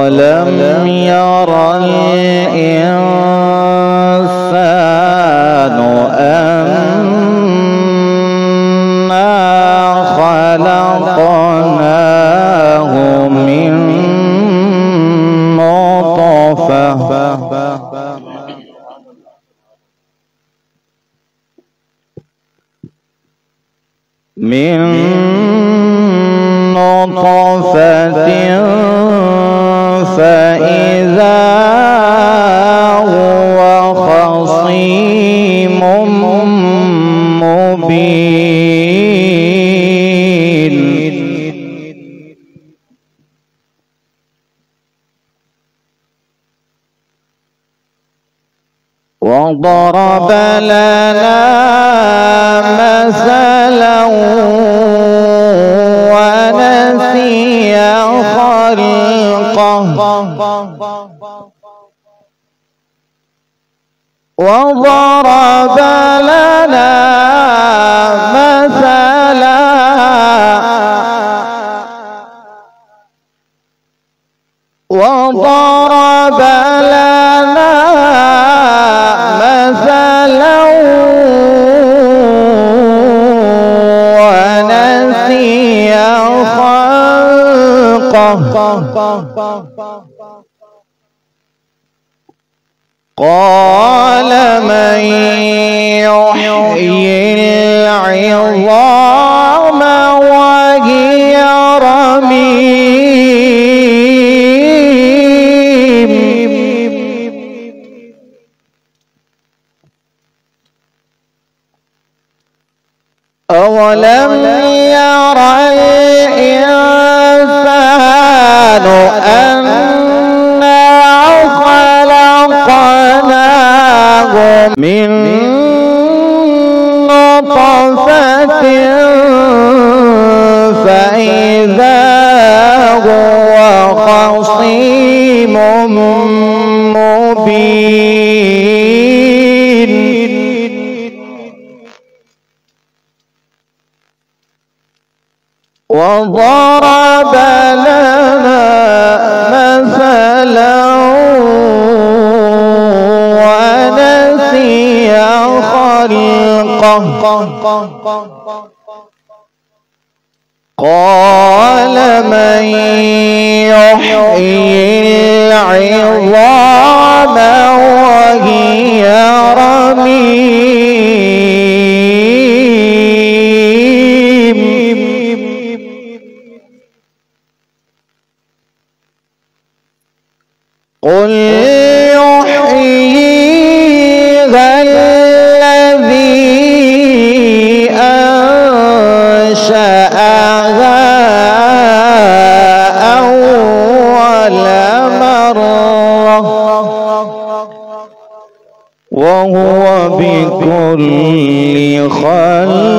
أولم ير الإنسان أنا خلقناه من نطفة فإذا هو خصيم مبين وضرب لنا مثلا ونسي خلقه وضرب لنا مثلا وضرب لنا مثلا ونسي خلقه قال من يحيي العظام وهي رميم أولم ير الإنسان أنا خلقناه من نطفة فإذا هو خصيم مبين وضرب لنا مثلا ونسي خلقه قال من يحيي العظام وهي رميم قل يحييها الذي أنشأها أول مرة وهو بكل خلق